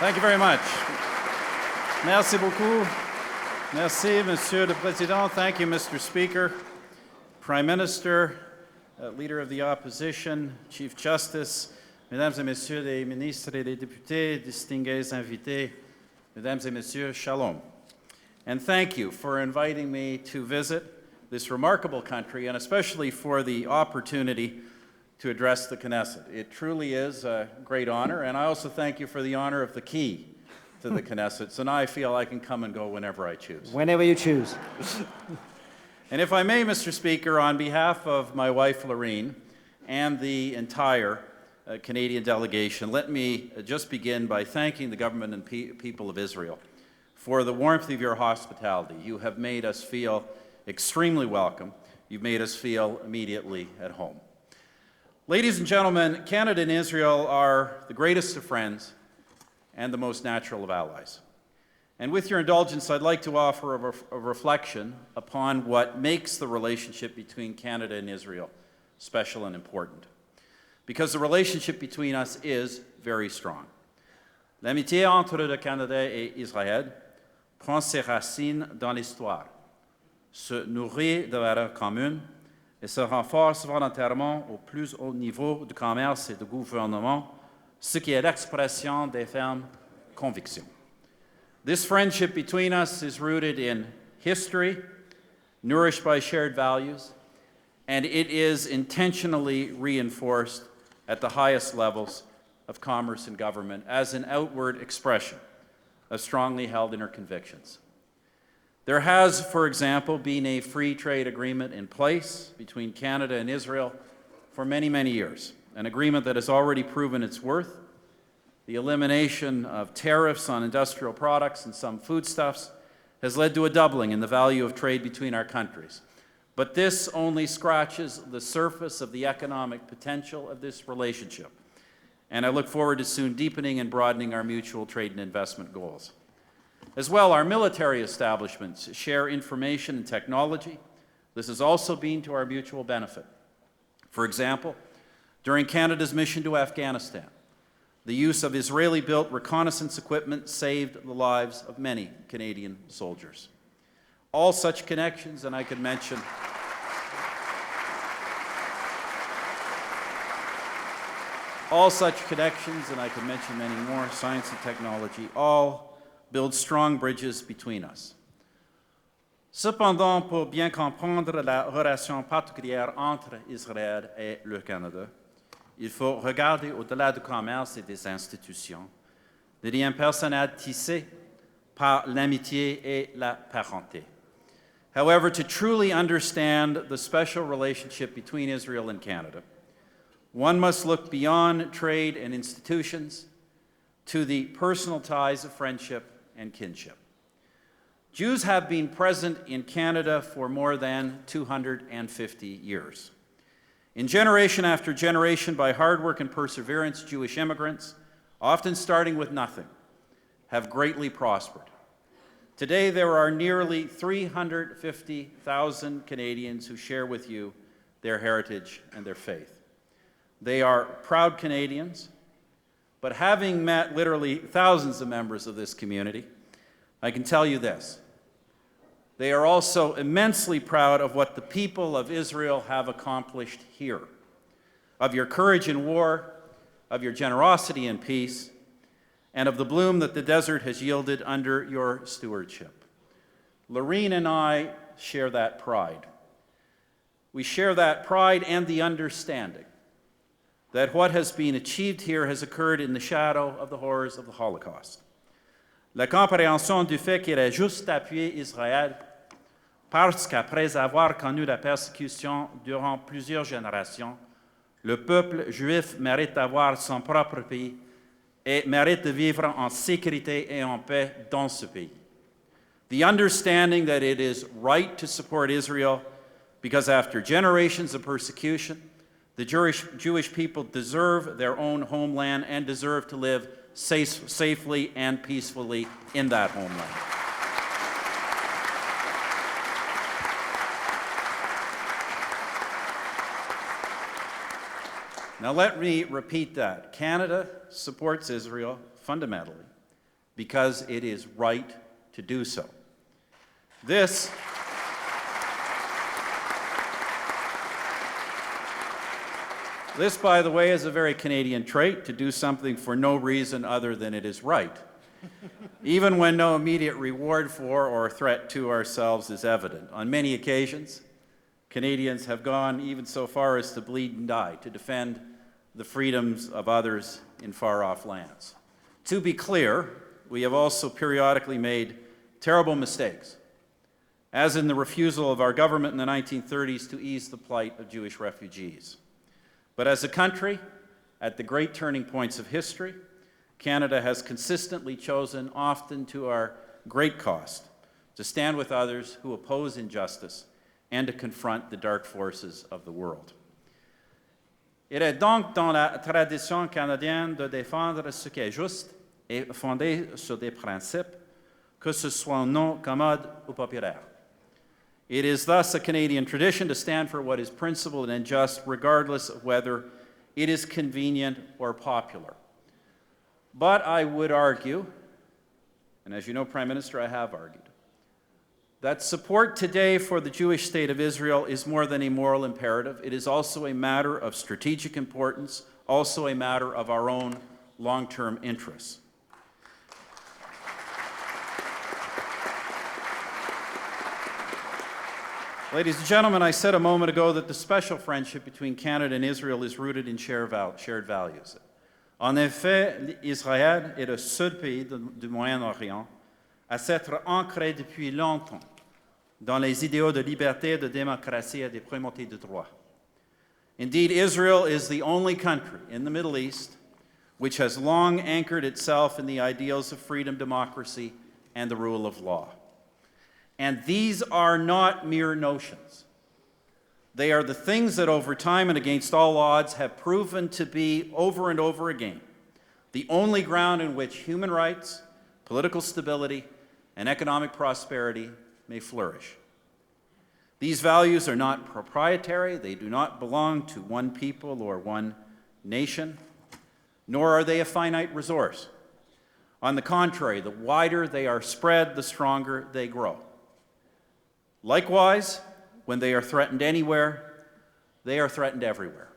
Thank you very much. Merci beaucoup. Merci, Monsieur le Président. Thank you, Mr. Speaker, Prime Minister, Leader of the Opposition, Chief Justice, Mesdames et Messieurs les ministres et les députés, distingués invités, Mesdames et Messieurs, Shalom. And thank you for inviting me to visit this remarkable country, and especially for the opportunity to address the Knesset. It truly is a great honor, and I also thank you for the honor of the key to the Knesset. So now I feel I can come and go whenever I choose. Whenever you choose. And if I may, Mr. Speaker, on behalf of my wife, Lorene, and the entire Canadian delegation, let me just begin by thanking the government and people of Israel for the warmth of your hospitality. You have made us feel extremely welcome. You've made us feel immediately at home. Ladies and gentlemen, Canada and Israel are the greatest of friends and the most natural of allies. And with your indulgence, I'd like to offer a reflection upon what makes the relationship between Canada and Israel special and important. Because the relationship between us is very strong. L'amitié entre le Canada et Israël prend ses racines dans l'histoire, se nourrit de valeurs communes et se renforce volontairement au plus haut niveau de commerce et de gouvernement, ce qui est l'expression des fermes convictions. This friendship between us is rooted in history, nourished by shared values, and it is intentionally reinforced at the highest levels of commerce and government as an outward expression of strongly held inner convictions. There has, for example, been a free trade agreement in place between Canada and Israel for many, many years, an agreement that has already proven its worth. The elimination of tariffs on industrial products and some foodstuffs has led to a doubling in the value of trade between our countries. But this only scratches the surface of the economic potential of this relationship. And I look forward to soon deepening and broadening our mutual trade and investment goals. As well, our military establishments share information and technology. This has also been to our mutual benefit. For example, during Canada's mission to Afghanistan, the use of Israeli-built reconnaissance equipment saved the lives of many Canadian soldiers. All such connections, and I could mention many more, science and technology, all build strong bridges between us. Cependant, pour bien comprendre la relation particulière entre Israël et le Canada, il faut regarder au-delà du commerce et des institutions, des liens personnels tissés par l'amitié et la parenté. However, to truly understand the special relationship between Israel and Canada, one must look beyond trade and institutions to the personal ties of friendship and kinship. Jews have been present in Canada for more than 250 years. In generation after generation, by hard work and perseverance, Jewish immigrants, often starting with nothing, have greatly prospered. Today, there are nearly 350,000 Canadians who share with you their heritage and their faith. They are proud Canadians, but having met literally thousands of members of this community, I can tell you this. They are also immensely proud of what the people of Israel have accomplished here, of your courage in war, of your generosity in peace, and of the bloom that the desert has yielded under your stewardship. Lorene and I share that pride. We share that pride and the understanding that what has been achieved here has occurred in the shadow of the horrors of the Holocaust. La compréhension du fait qu'il est juste d'appuyer Israël parce qu'après avoir connu la persécution durant plusieurs générations, le peuple juif mérite d'avoir son propre pays et mérite de vivre en sécurité et en paix dans ce pays. The understanding that it is right to support Israel because after generations of persecution, the Jewish people deserve their own homeland and deserve to live safely and peacefully in that homeland. Now let me repeat that. Canada supports Israel fundamentally because it is right to do so. This This, by the way, is a very Canadian trait, to do something for no reason other than it is right, even when no immediate reward for or threat to ourselves is evident. On many occasions, Canadians have gone even so far as to bleed and die to defend the freedoms of others in far-off lands. To be clear, we have also periodically made terrible mistakes, as in the refusal of our government in the 1930s to ease the plight of Jewish refugees. But as a country, at the great turning points of history, Canada has consistently chosen, often to our great cost, to stand with others who oppose injustice and to confront the dark forces of the world. Il est donc dans la tradition canadienne de défendre ce qui est juste et fondé sur des principes, que ce soit non commode ou populaire. It is thus a Canadian tradition to stand for what is principled and just, regardless of whether it is convenient or popular. But I would argue, and as you know, Prime Minister, I have argued, that support today for the Jewish state of Israel is more than a moral imperative. It is also a matter of strategic importance, also a matter of our own long-term interests. Ladies and gentlemen, I said a moment ago that the special friendship between Canada and Israel is rooted in shared values. En effet, Israël est le seul pays du Moyen-Orient à s'être ancré depuis longtemps dans les idéaux de liberté, de démocratie et de primauté de droit. Indeed, Israel is the only country in the Middle East which has long anchored itself in the ideals of freedom, democracy, and the rule of law. And these are not mere notions. They are the things that over time and against all odds have proven to be, over and over again, the only ground in which human rights, political stability, and economic prosperity may flourish. These values are not proprietary. They do not belong to one people or one nation, nor are they a finite resource. On the contrary, the wider they are spread, the stronger they grow. Likewise, when they are threatened anywhere, they are threatened everywhere.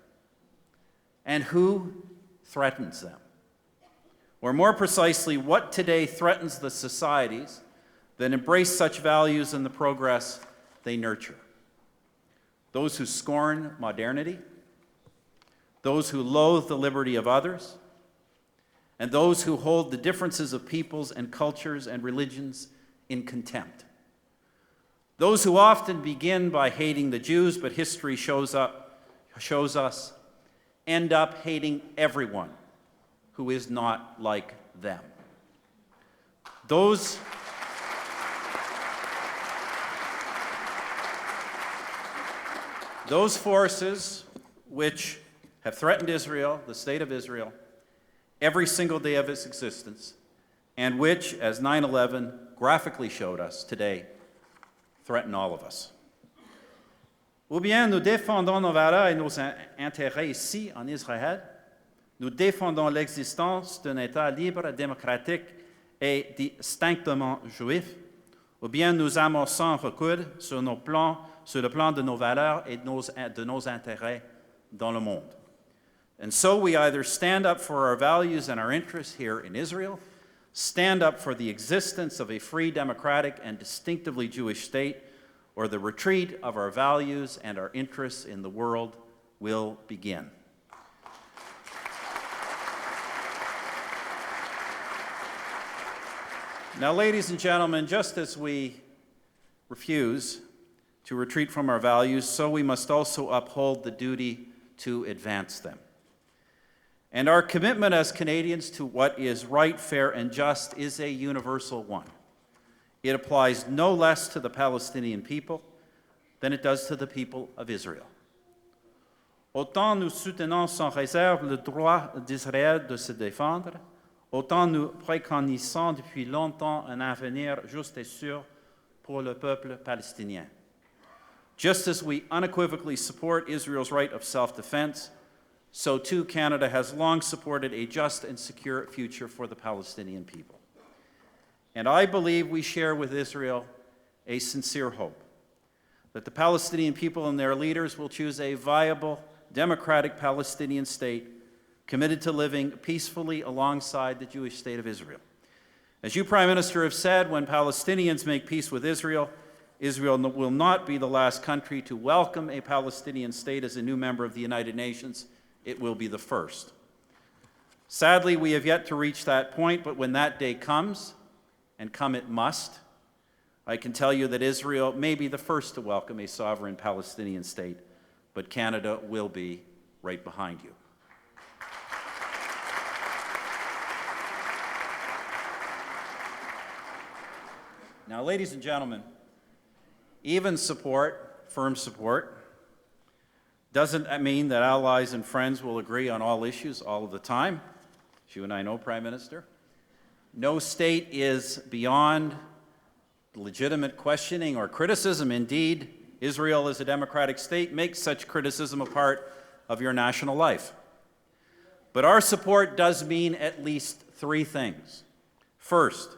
And who threatens them? Or more precisely, what today threatens the societies that embrace such values and the progress they nurture? Those who scorn modernity, those who loathe the liberty of others, and those who hold the differences of peoples and cultures and religions in contempt. Those who often begin by hating the Jews, but history shows us, end up hating everyone who is not like them. Those forces which have threatened Israel, the state of Israel, every single day of its existence, and which, as 9/11 graphically showed us today, threaten all of us. Ou bien nous défendons nos valeurs et nos intérêts ici, en Israël. Nous défendons l'existence d'un État libre, démocratique et distinctement juif. Ou bien nous amorçons un recul sur le plan de nos valeurs et de nos intérêts dans le monde. And so we either stand up for our values and our interests here in Israel, stand up for the existence of a free, democratic, and distinctively Jewish state, or the retreat of our values and our interests in the world will begin. Now, ladies and gentlemen, just as we refuse to retreat from our values, so we must also uphold the duty to advance them. And our commitment as Canadians to what is right, fair, and just is a universal one. It applies no less to the Palestinian people than it does to the people of Israel. Autant nous soutenons sans réserve le droit d'Israël de se défendre, autant nous préconisons depuis longtemps un avenir juste et sûr pour le peuple palestinien. Just as we unequivocally support Israel's right of self-defense, so too Canada has long supported a just and secure future for the Palestinian people. And I believe we share with Israel a sincere hope that the Palestinian people and their leaders will choose a viable, democratic Palestinian state committed to living peacefully alongside the Jewish state of Israel. As you, Prime Minister, have said, when Palestinians make peace with Israel, Israel will not be the last country to welcome a Palestinian state as a new member of the United Nations. It will be the first. Sadly, we have yet to reach that point, but when that day comes, and come it must, I can tell you that Israel may be the first to welcome a sovereign Palestinian state, but Canada will be right behind you. Now, ladies and gentlemen, even support, firm support, doesn't mean that allies and friends will agree on all issues all of the time. As you and I know, Prime Minister, no state is beyond legitimate questioning or criticism. Indeed, Israel as a democratic state makes such criticism a part of your national life. But our support does mean at least three things. First,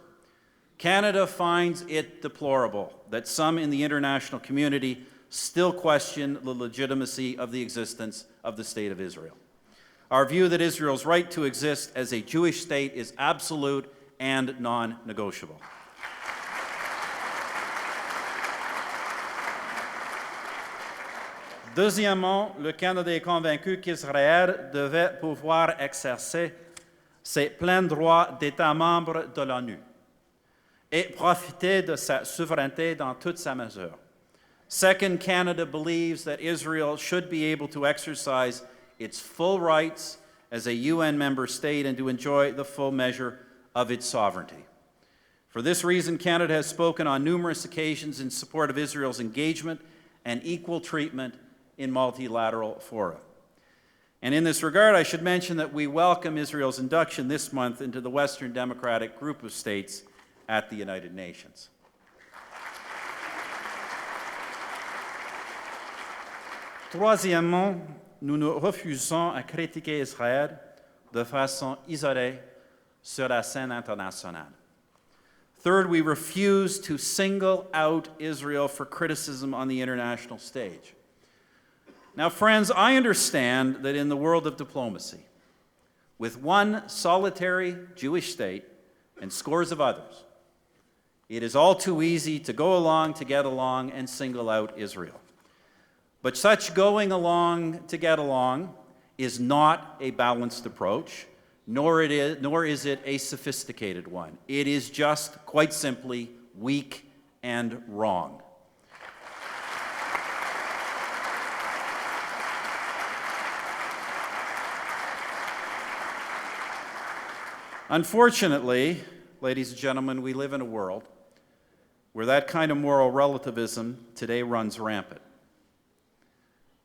Canada finds it deplorable that some in the international community still question the legitimacy of the existence of the State of Israel. Our view that Israel's right to exist as a Jewish state is absolute and non-negotiable. Deuxièmement, le Canada est convaincu qu'Israël devait pouvoir exercer ses pleins droits d'État membre de l'ONU et profiter de sa souveraineté dans toute sa mesure. Second, Canada believes that Israel should be able to exercise its full rights as a UN member state and to enjoy the full measure of its sovereignty. For this reason, Canada has spoken on numerous occasions in support of Israel's engagement and equal treatment in multilateral fora. And in this regard, I should mention that we welcome Israel's induction this month into the Western Democratic Group of States at the United Nations. Troisièmement, nous nous refusons à critiquer Israël de façon isolée sur la scène internationale. Third, we refuse to single out Israel for criticism on the international stage. Now, friends, I understand that in the world of diplomacy, with one solitary Jewish state and scores of others, it is all too easy to go along to get along and single out Israel. But such going along to get along is not a balanced approach, nor is it a sophisticated one. It is just, quite simply, weak and wrong. Unfortunately, ladies and gentlemen, we live in a world where that kind of moral relativism today runs rampant.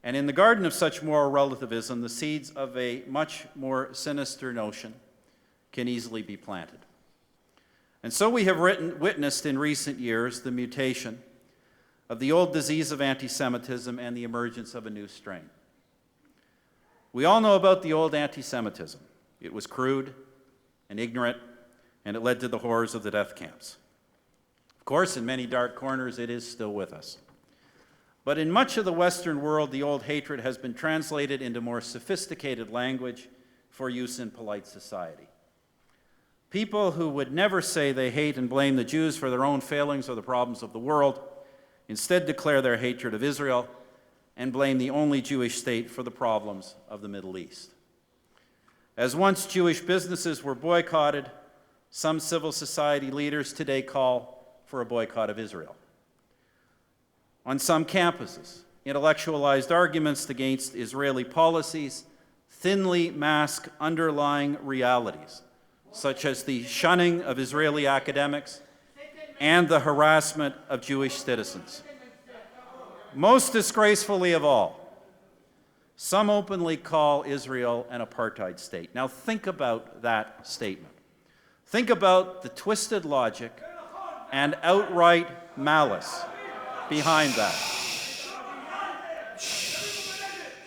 And in the garden of such moral relativism, the seeds of a much more sinister notion can easily be planted. And so we have witnessed in recent years the mutation of the old disease of anti-Semitism and the emergence of a new strain. We all know about the old anti-Semitism. It was crude and ignorant, and it led to the horrors of the death camps. Of course, in many dark corners, it is still with us. But in much of the Western world, the old hatred has been translated into more sophisticated language for use in polite society. People who would never say they hate and blame the Jews for their own failings or the problems of the world instead declare their hatred of Israel and blame the only Jewish state for the problems of the Middle East. As once Jewish businesses were boycotted, some civil society leaders today call for a boycott of Israel. On some campuses, intellectualized arguments against Israeli policies thinly mask underlying realities, such as the shunning of Israeli academics and the harassment of Jewish citizens. Most disgracefully of all, some openly call Israel an apartheid state. Now think about that statement. Think about the twisted logic and outright malice behind that.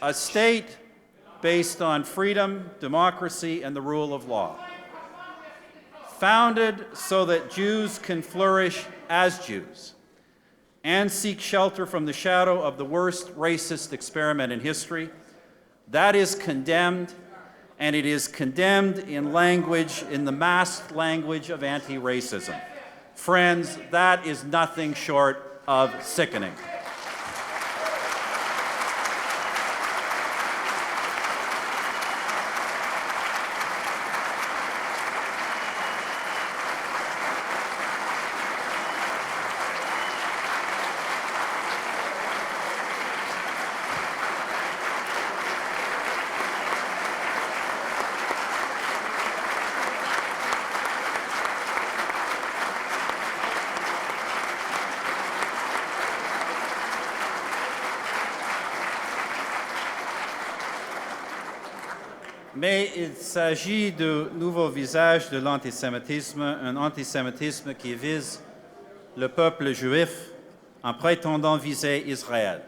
A state based on freedom, democracy, and the rule of law. founded so that Jews can flourish as Jews and seek shelter from the shadow of the worst racist experiment in history, that is condemned, and it is condemned in language, in the masked language of anti-racism. Friends, that is nothing short of sickening. Mais il s'agit de nouveaux visages de l'antisémitisme, un antisémitisme qui vise le peuple juif en prétendant viser Israël.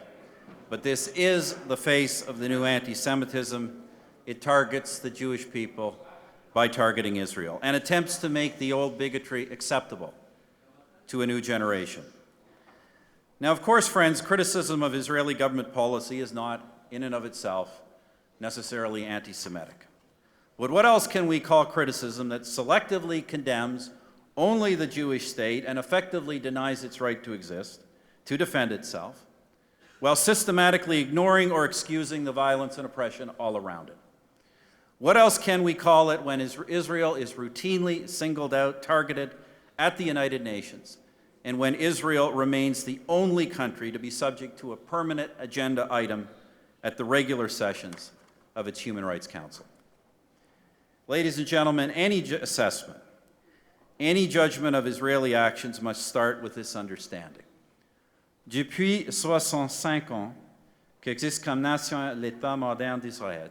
But this is the face of the new anti-Semitism. It targets the Jewish people by targeting Israel and attempts to make the old bigotry acceptable to a new generation. Now, of course, friends, criticism of Israeli government policy is not, in and of itself, necessarily anti-Semitic. But what else can we call criticism that selectively condemns only the Jewish state and effectively denies its right to exist, to defend itself, while systematically ignoring or excusing the violence and oppression all around it? What else can we call it when Israel is routinely singled out, targeted at the United Nations, and when Israel remains the only country to be subject to a permanent agenda item at the regular sessions of its Human Rights Council? Ladies and gentlemen, any assessment, any judgment of Israeli actions must start with this understanding. Depuis 65 ans qu'existe comme nation l'État moderne d'Israël,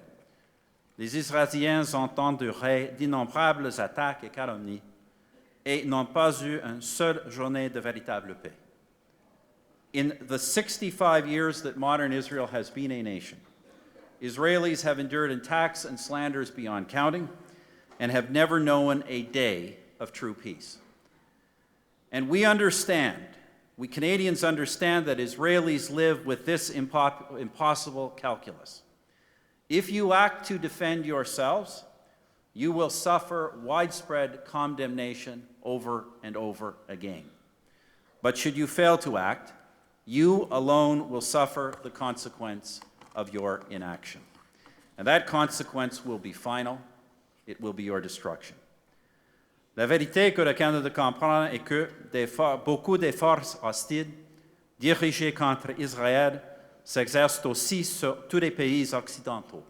les Israéliens ont enduré d'innombrables attaques et calomnies et n'ont pas eu une seule journée de véritable paix. In the 65 years that modern Israel has been a nation, Israelis have endured attacks and slanders beyond counting and have never known a day of true peace. And we Canadians understand that Israelis live with this impossible calculus. If you act to defend yourselves, you will suffer widespread condemnation over and over again. But should you fail to act, you alone will suffer the consequence of your inaction. And that consequence will be final. It will be your destruction. La vérité que le Canada comprend est que beaucoup des forces hostiles dirigées contre Israël s'exercent aussi sur tous les pays occidentaux.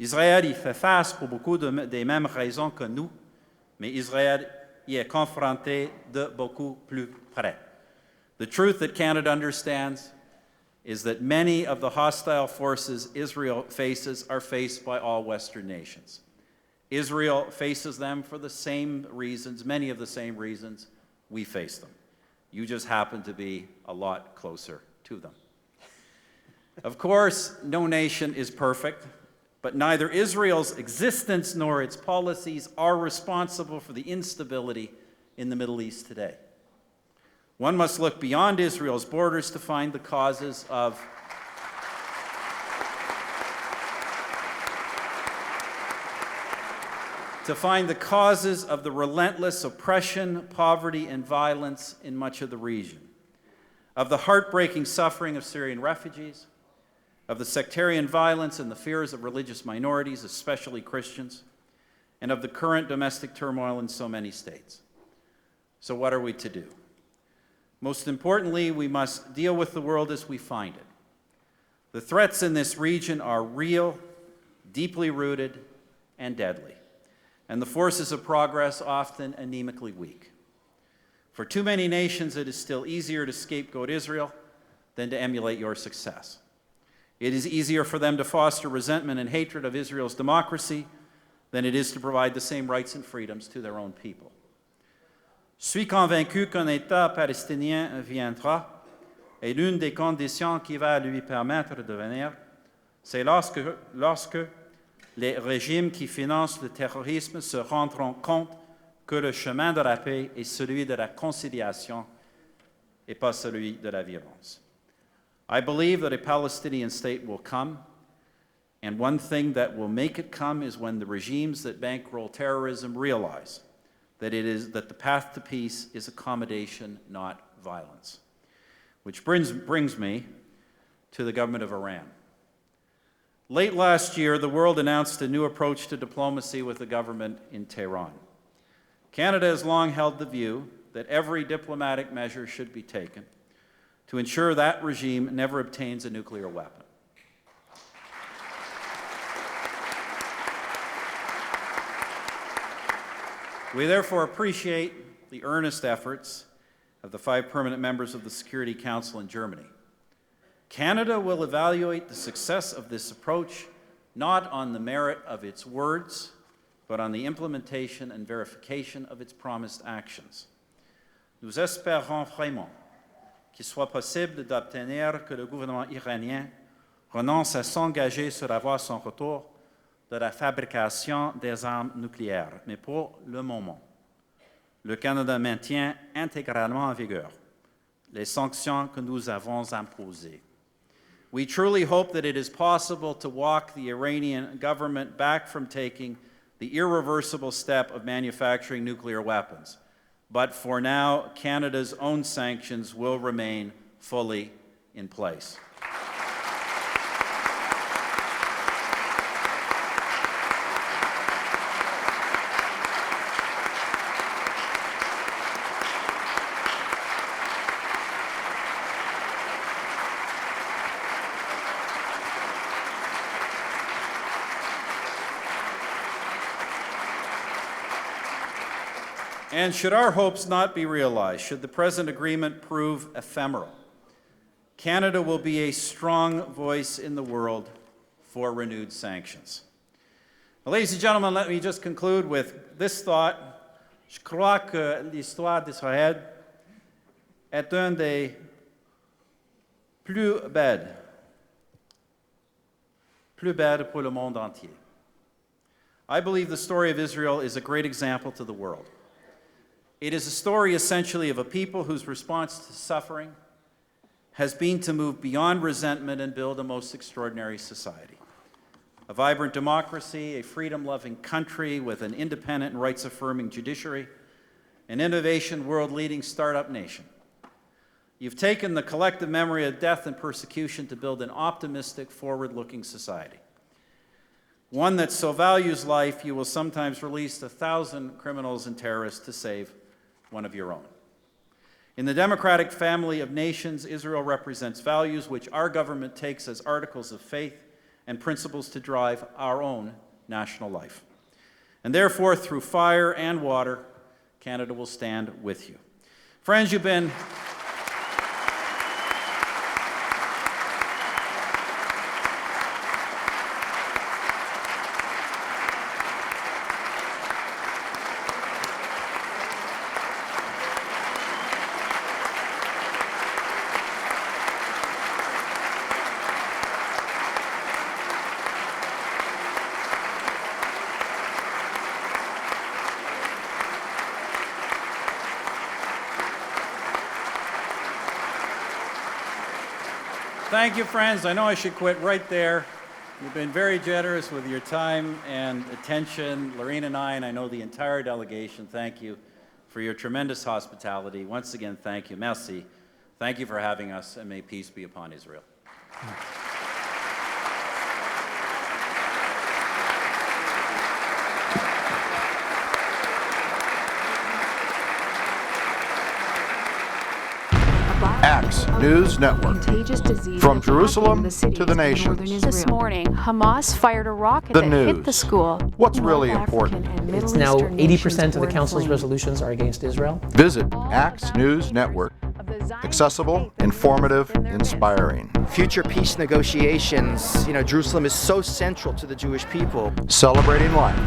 Israël y fait face pour beaucoup des mêmes raisons que nous, mais Israël y est confronté de beaucoup plus près. The truth that Canada understands is that many of the hostile forces Israel faces are faced by all Western nations. Israel faces them for the same reasons, many of the same reasons we face them. You just happen to be a lot closer to them. Of course, no nation is perfect, but neither Israel's existence nor its policies are responsible for the instability in the Middle East today. One must look beyond Israel's borders to find the causes of the relentless oppression, poverty, and violence in much of the region, of the heartbreaking suffering of Syrian refugees, of the sectarian violence and the fears of religious minorities, especially Christians, and of the current domestic turmoil in so many states. So what are we to do? Most importantly, we must deal with the world as we find it. The threats in this region are real, deeply rooted, and deadly, and the forces of progress often anemically weak. For too many nations, it is still easier to scapegoat Israel than to emulate your success. It is easier for them to foster resentment and hatred of Israel's democracy than it is to provide the same rights and freedoms to their own people. Je suis convaincu qu'un État palestinien viendra, et l'une des conditions qui va lui permettre de venir, c'est lorsque les régimes qui financent le terrorisme se rendront compte que le chemin de la paix est celui de la conciliation et pas celui de la violence. I believe that a Palestinian state will come, and one thing that will make it come is when the regimes that bankroll terrorism realize that the path to peace is accommodation, not violence. Which brings me to the government of Iran. Late last year, the world announced a new approach to diplomacy with the government in Tehran. Canada has long held the view that every diplomatic measure should be taken to ensure that regime never obtains a nuclear weapon. We therefore appreciate the earnest efforts of the 5 permanent members of the Security Council in Germany. Canada will evaluate the success of this approach not on the merit of its words, but on the implementation and verification of its promised actions. Nous espérons vraiment qu'il soit possible d'obtenir que le gouvernement iranien renonce à s'engager sur la voie sans retour de la fabrication des armes nucléaires. Mais pour le moment, le Canada maintient intégralement en vigueur les sanctions que nous avons imposées. We truly hope that it is possible to walk the Iranian government back from taking the irreversible step of manufacturing nuclear weapons. But for now, Canada's own sanctions will remain fully in place. And should our hopes not be realized, should the present agreement prove ephemeral, Canada will be a strong voice in the world for renewed sanctions. Now, ladies and gentlemen, let me just conclude with this thought. Je crois que l'histoire d'Israël est une des plus belles pour le monde entier. I believe the story of Israel is a great example to the world. It is a story essentially of a people whose response to suffering has been to move beyond resentment and build a most extraordinary society. A vibrant democracy, a freedom-loving country with an independent and rights-affirming judiciary, an innovation world-leading startup nation. You've taken the collective memory of death and persecution to build an optimistic, forward-looking society. One that so values life, you will sometimes release 1,000 criminals and terrorists to save one of your own. In the democratic family of nations, Israel represents values which our government takes as articles of faith and principles to drive our own national life. And therefore, through fire and water, Canada will stand with you. Friends, you've been Thank you, friends. I know I should quit right there. You've been very generous with your time and attention. Lorene and I know the entire delegation, thank you for your tremendous hospitality. Once again, thank you. Merci. Thank you for having us, and may peace be upon Israel. Axe News Network. From Jerusalem to the nations. This morning, Hamas fired a rocket that hit the school. What's really important? It's now 80% of the Council's resolutions are against Israel. Visit Axe News Network. Accessible, informative, inspiring. Future peace negotiations. Jerusalem is so central to the Jewish people. Celebrating life.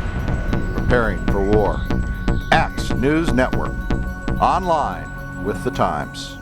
Preparing for war. Axe News Network. Online with the Times.